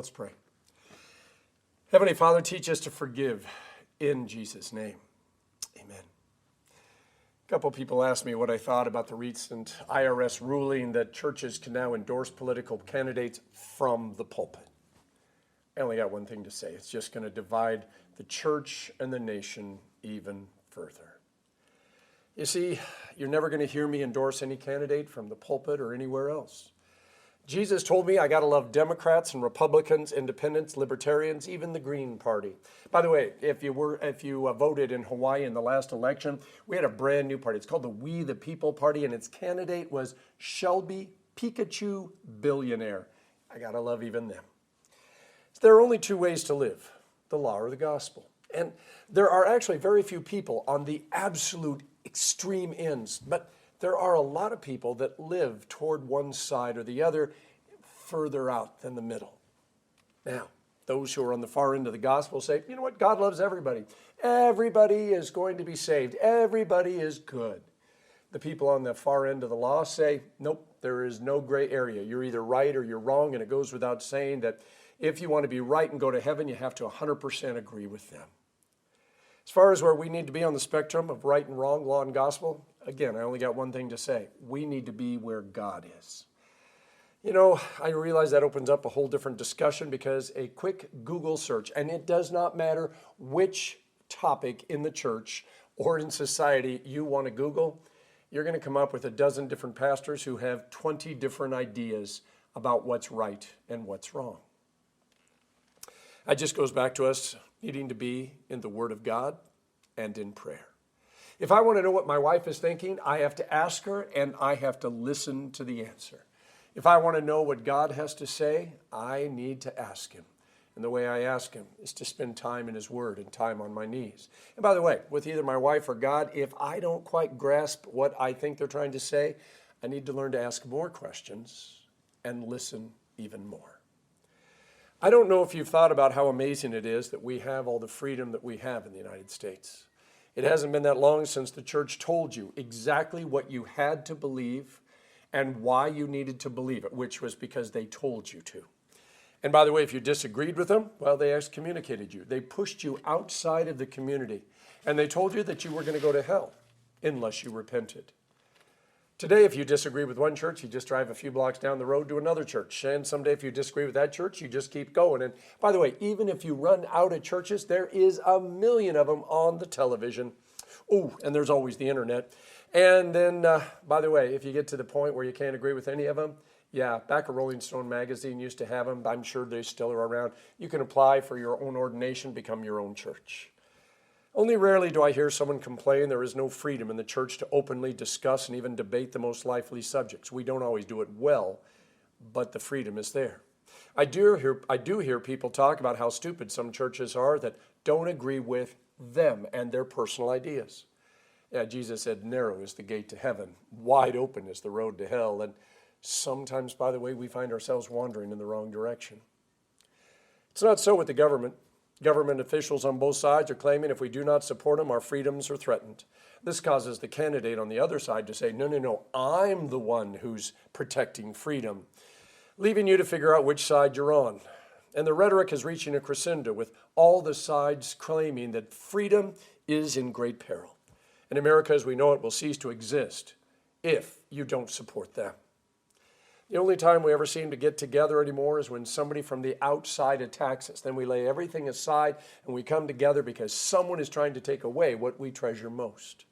Let's pray. Heavenly Father, teach us to forgive in Jesus' name. Amen. A couple people asked me what I thought about the recent IRS ruling that churches can now endorse political candidates from the pulpit. I only got one thing to say. It's just going to divide the church and the nation even further. You see, you're never going to hear me endorse any candidate from the pulpit or anywhere else. Jesus told me I got to love Democrats and Republicans, independents, libertarians, even the Green Party. By the way, if you voted in Hawaii in the last election, we had a brand new party. It's called the We the People Party, and its candidate was Shelby Pikachu Billionaire. I got to love even them. There are only two ways to live, the law or the gospel. And there are actually very few people on the absolute extreme ends, but there are a lot of people that live toward one side or the other, further out than the middle. Now, those who are on the far end of the gospel say, you know what, God loves everybody. Everybody is going to be saved. Everybody is good. The people on the far end of the law say, nope, there is no gray area. You're either right or you're wrong, and it goes without saying that if you want to be right and go to heaven, you have to 100% agree with them. As far as where we need to be on the spectrum of right and wrong, law and gospel, again, I only got one thing to say. We need to be where God is. You know, I realize that opens up a whole different discussion because a quick Google search, and it does not matter which topic in the church or in society you want to Google, you're going to come up with a dozen different pastors who have 20 different ideas about what's right and what's wrong. That just goes back to us needing to be in the Word of God and in prayer. If I want to know what my wife is thinking, I have to ask her and I have to listen to the answer. If I want to know what God has to say, I need to ask Him. And the way I ask Him is to spend time in His Word and time on my knees. And by the way, with either my wife or God, if I don't quite grasp what I think they're trying to say, I need to learn to ask more questions and listen even more. I don't know if you've thought about how amazing it is that we have all the freedom that we have in the United States. It hasn't been that long since the church told you exactly what you had to believe and why you needed to believe it, which was because they told you to. And by the way, if you disagreed with them, well, they excommunicated you. They pushed you outside of the community, and they told you that you were going to go to hell unless you repented. Today, if you disagree with one church, you just drive a few blocks down the road to another church. And someday, if you disagree with that church, you just keep going. And by the way, even if you run out of churches, there is a million of them on the television. Oh, and there's always the internet. And then, by the way, if you get to the point where you can't agree with any of them, yeah, back a Rolling Stone magazine used to have them. I'm sure they still are around. You can apply for your own ordination, become your own church. Only rarely do I hear someone complain there is no freedom in the church to openly discuss and even debate the most lively subjects. We don't always do it well, but the freedom is there. I do hear people talk about how stupid some churches are that don't agree with them and their personal ideas. Yeah, Jesus said, narrow is the gate to heaven, wide open is the road to hell, and sometimes, by the way, we find ourselves wandering in the wrong direction. It's not so with the government. Government officials on both sides are claiming if we do not support them, our freedoms are threatened. This causes the candidate on the other side to say, no, I'm the one who's protecting freedom, leaving you to figure out which side you're on. And the rhetoric is reaching a crescendo with all the sides claiming that freedom is in great peril. And America as we know it will cease to exist if you don't support them. The only time we ever seem to get together anymore is when somebody from the outside attacks us. Then we lay everything aside and we come together because someone is trying to take away what we treasure most.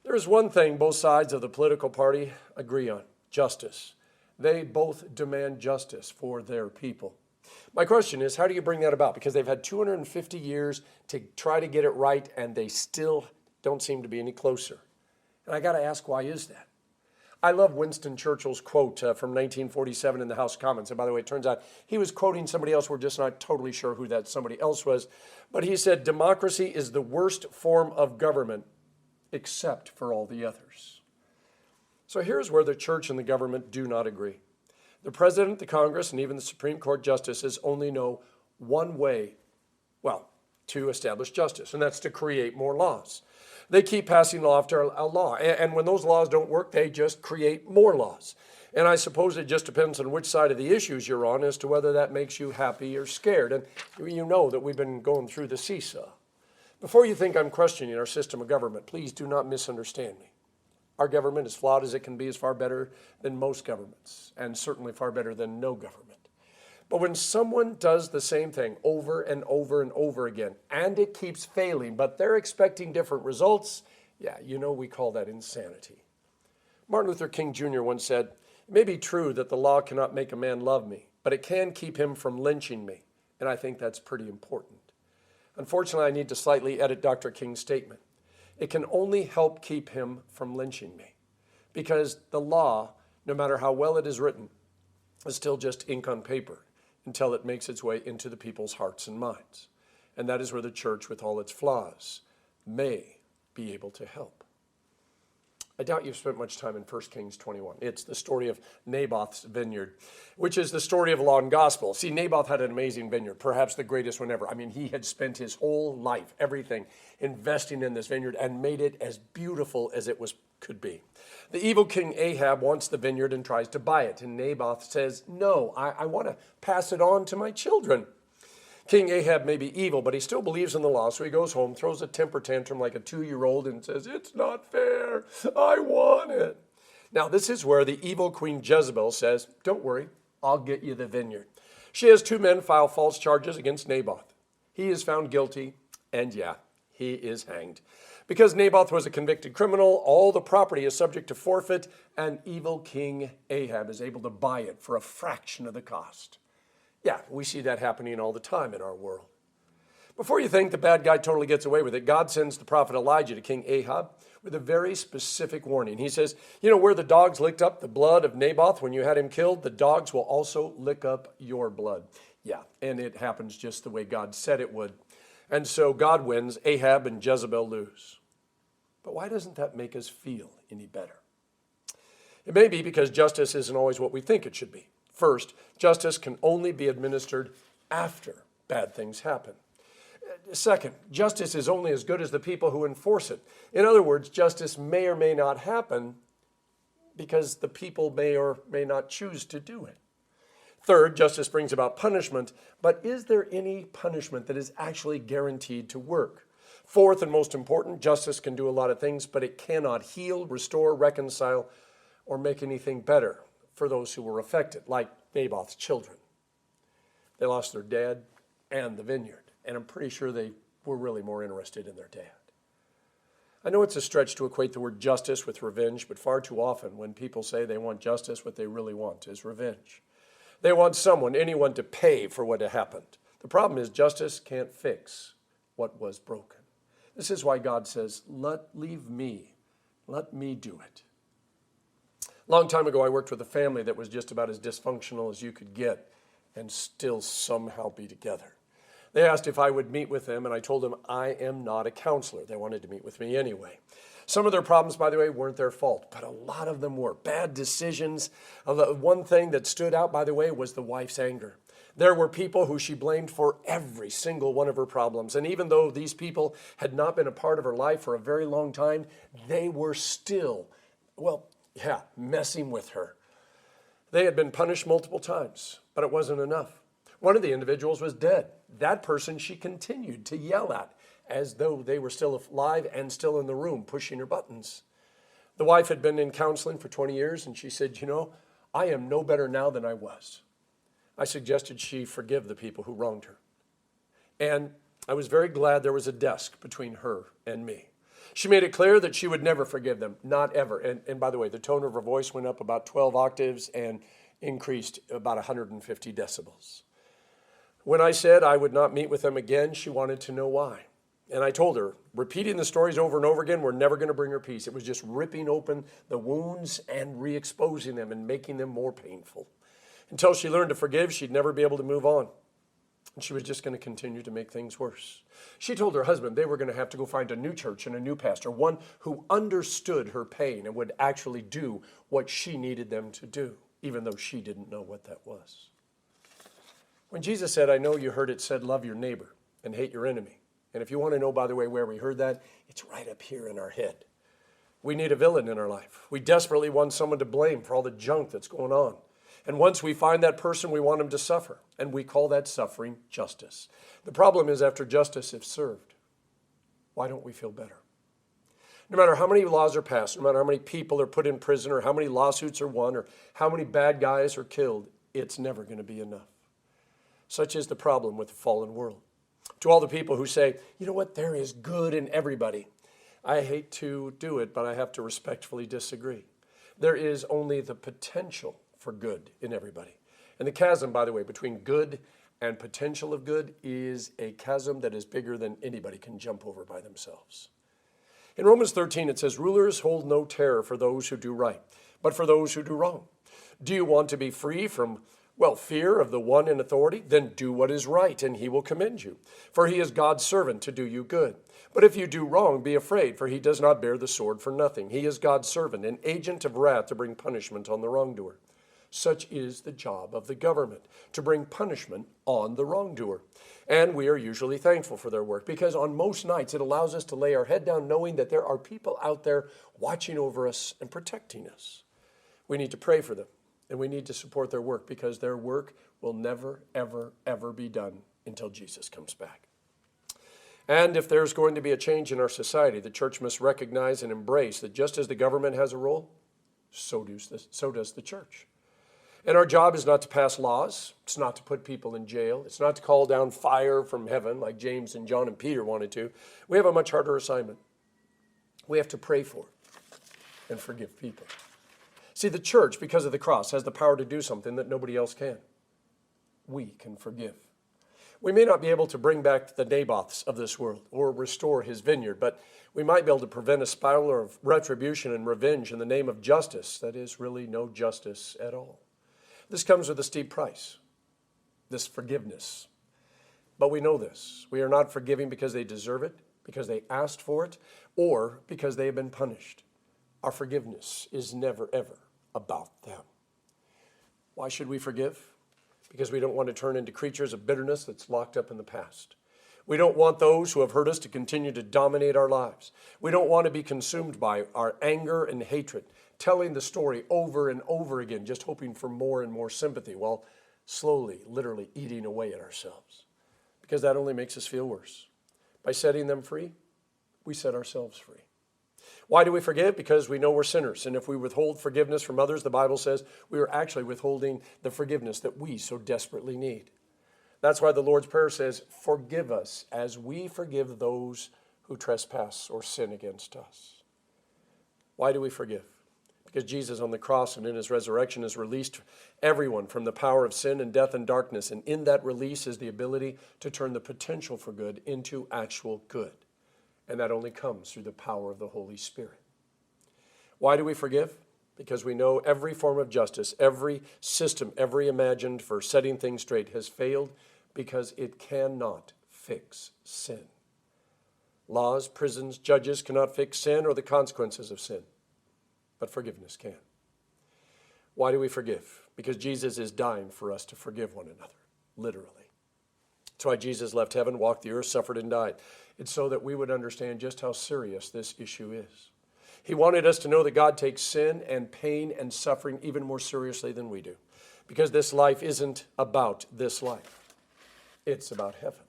There is one thing both sides of the political party agree on: justice. They both demand justice for their people. My question is, how do you bring that about? Because they've had 250 years to try to get it right, and they still don't seem to be any closer. And I got to ask, why is that? I love Winston Churchill's quote from 1947 in the House of Commons. And by the way, it turns out he was quoting somebody else. We're just not totally sure who that somebody else was. But he said, democracy is the worst form of government except for all the others. So here's where the church and the government do not agree. The president, the Congress, and even the Supreme Court justices only know one way, to establish justice, and that's to create more laws. They keep passing law after law. And when those laws don't work, they just create more laws. And I suppose it just depends on which side of the issues you're on as to whether that makes you happy or scared. And you know that we've been going through the seesaw. Before you think I'm questioning our system of government, please do not misunderstand me. Our government, as flawed as it can be, is far better than most governments, and certainly far better than no government. But when someone does the same thing over and over and over again, and it keeps failing, but they're expecting different results, yeah, you know we call that insanity. Martin Luther King Jr. once said, "It may be true that the law cannot make a man love me, but it can keep him from lynching me." And I think that's pretty important. Unfortunately, I need to slightly edit Dr. King's statement. It can only help keep him from lynching me, because the law, no matter how well it is written, is still just ink on paper until it makes its way into the people's hearts and minds. And that is where the church, with all its flaws, may be able to help. I doubt you've spent much time in 1 Kings 21. It's the story of Naboth's vineyard, which is the story of law and gospel. See, Naboth had an amazing vineyard, perhaps the greatest one ever. I mean, he had spent his whole life, everything, investing in this vineyard and made it as beautiful as it could be. The evil king Ahab wants the vineyard and tries to buy it. And Naboth says, "No, I want to pass it on to my children." King Ahab may be evil, but he still believes in the law, so he goes home, throws a temper tantrum like a 2-year-old and says, "It's not fair. I want it." Now, this is where the evil Queen Jezebel says, "Don't worry, I'll get you the vineyard." She has 2 men file false charges against Naboth. He is found guilty, and yeah, he is hanged. Because Naboth was a convicted criminal, all the property is subject to forfeit, and evil King Ahab is able to buy it for a fraction of the cost. Yeah, we see that happening all the time in our world. Before you think the bad guy totally gets away with it, God sends the prophet Elijah to King Ahab with a very specific warning. He says, "You know where the dogs licked up the blood of Naboth when you had him killed? The dogs will also lick up your blood." Yeah, and it happens just the way God said it would. And so God wins, Ahab and Jezebel lose. But why doesn't that make us feel any better? It may be because justice isn't always what we think it should be. First, justice can only be administered after bad things happen. Second, justice is only as good as the people who enforce it. In other words, justice may or may not happen because the people may or may not choose to do it. Third, justice brings about punishment, but is there any punishment that is actually guaranteed to work? Fourth, and most important, justice can do a lot of things, but it cannot heal, restore, reconcile, or make anything better for those who were affected, like Naboth's children. They lost their dad and the vineyard, and I'm pretty sure they were really more interested in their dad. I know it's a stretch to equate the word justice with revenge, but far too often when people say they want justice, what they really want is revenge. They want anyone to pay for what happened. The problem is justice can't fix what was broken. This is why God says, let me do it. A long time ago, I worked with a family that was just about as dysfunctional as you could get and still somehow be together. They asked if I would meet with them, and I told them I am not a counselor. They wanted to meet with me anyway. Some of their problems, by the way, weren't their fault, but a lot of them were. Bad decisions. One thing that stood out, by the way, was the wife's anger. There were people who she blamed for every single one of her problems. And even though these people had not been a part of her life for a very long time, they were still, messing with her. They had been punished multiple times, but it wasn't enough. One of the individuals was dead. That person she continued to yell at as though they were still alive and still in the room, pushing her buttons. The wife had been in counseling for 20 years, and she said, I am no better now than I was. I suggested she forgive the people who wronged her. And I was very glad there was a desk between her and me. She made it clear that she would never forgive them, not ever. And by the way, the tone of her voice went up about 12 octaves and increased about 150 decibels. When I said I would not meet with them again, she wanted to know why. And I told her, repeating the stories over and over again, we're never going to bring her peace. It was just ripping open the wounds and re-exposing them and making them more painful. Until she learned to forgive, she'd never be able to move on. And she was just going to continue to make things worse. She told her husband they were going to have to go find a new church and a new pastor, one who understood her pain and would actually do what she needed them to do, even though she didn't know what that was. When Jesus said, I know you heard it said, love your neighbor and hate your enemy, And if you want to know, by the way, where we heard that, it's right up here in our head. We need a villain in our life. We desperately want someone to blame for all the junk that's going on. And once we find that person, we want him to suffer. And we call that suffering justice. The problem is after justice is served, why don't we feel better? No matter how many laws are passed, no matter how many people are put in prison, or how many lawsuits are won, or how many bad guys are killed, it's never going to be enough. Such is the problem with the fallen world. To all the people who say, you know what, there is good in everybody. I hate to do it, but I have to respectfully disagree. There is only the potential for good in everybody. And the chasm, by the way, between good and potential of good is a chasm that is bigger than anybody can jump over by themselves. In Romans 13, it says, rulers hold no terror for those who do right, but for those who do wrong. Do you want to be free from, fear of the one in authority? Then do what is right, and he will commend you. For he is God's servant to do you good. But if you do wrong, be afraid, for he does not bear the sword for nothing. He is God's servant, an agent of wrath to bring punishment on the wrongdoer. Such is the job of the government, to bring punishment on the wrongdoer. And we are usually thankful for their work, because on most nights it allows us to lay our head down knowing that there are people out there watching over us and protecting us. We need to pray for them, and we need to support their work, because their work will never, ever, ever be done until Jesus comes back. And if there's going to be a change in our society, the church must recognize and embrace that just as the government has a role, so does the church. And our job is not to pass laws. It's not to put people in jail. It's not to call down fire from heaven like James and John and Peter wanted to. We have a much harder assignment. We have to pray for and forgive people. See, the church, because of the cross, has the power to do something that nobody else can. We can forgive. We may not be able to bring back the Naboths of this world or restore his vineyard, but we might be able to prevent a spiral of retribution and revenge in the name of justice that is really no justice at all. This comes with a steep price, this forgiveness. But we know this. We are not forgiving because they deserve it, because they asked for it, or because they have been punished. Our forgiveness is never, ever about them. Why should we forgive? Because we don't want to turn into creatures of bitterness that's locked up in the past. We don't want those who have hurt us to continue to dominate our lives. We don't want to be consumed by our anger and hatred, telling the story over and over again, just hoping for more and more sympathy, while slowly, literally eating away at ourselves. Because that only makes us feel worse. By setting them free, we set ourselves free. Why do we forgive? Because we know we're sinners. And if we withhold forgiveness from others, the Bible says we are actually withholding the forgiveness that we so desperately need. That's why the Lord's Prayer says, forgive us as we forgive those who trespass or sin against us. Why do we forgive? Because Jesus on the cross and in his resurrection has released everyone from the power of sin and death and darkness. And in that release is the ability to turn the potential for good into actual good. And that only comes through the power of the Holy Spirit. Why do we forgive? Because we know every form of justice, every system, every imagined for setting things straight has failed because it cannot fix sin. Laws, prisons, judges cannot fix sin or the consequences of sin, but forgiveness can. Why do we forgive? Because Jesus is dying for us to forgive one another, literally. That's why Jesus left heaven, walked the earth, suffered, and died. It's so that we would understand just how serious this issue is. He wanted us to know that God takes sin and pain and suffering even more seriously than we do. Because this life isn't about this life. It's about heaven.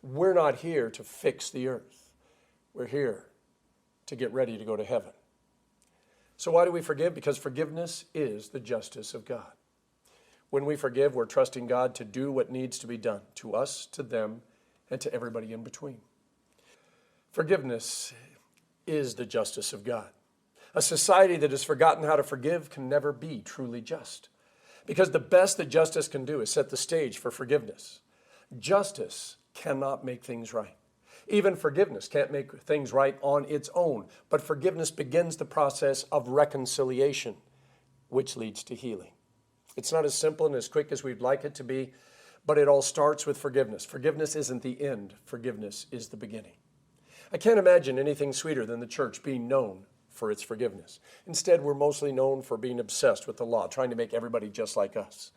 We're not here to fix the earth. We're here to get ready to go to heaven. So why do we forgive? Because forgiveness is the justice of God. When we forgive, we're trusting God to do what needs to be done to us, to them, and to everybody in between. Forgiveness is the justice of God. A society that has forgotten how to forgive can never be truly just. Because the best that justice can do is set the stage for forgiveness. Justice cannot make things right. Even forgiveness can't make things right on its own. But forgiveness begins the process of reconciliation, which leads to healing. It's not as simple and as quick as we'd like it to be, but it all starts with forgiveness. Forgiveness isn't the end. Forgiveness is the beginning. I can't imagine anything sweeter than the church being known for its forgiveness. Instead, we're mostly known for being obsessed with the law, trying to make everybody just like us.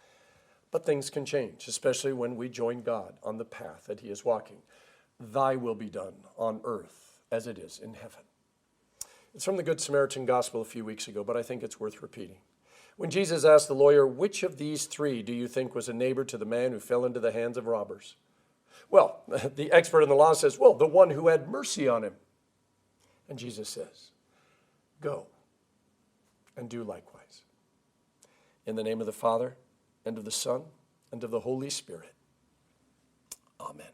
But things can change, especially when we join God on the path that he is walking. thy will be done on earth as it is in heaven. It's from the Good Samaritan Gospel a few weeks ago, but I think it's worth repeating. When Jesus asked the lawyer, which of these three do you think was a neighbor to the man who fell into the hands of robbers? Well, the expert in the law says, well, the one who had mercy on him. And Jesus says, go and do likewise. In the name of the Father, and of the Son, and of the Holy Spirit. Amen.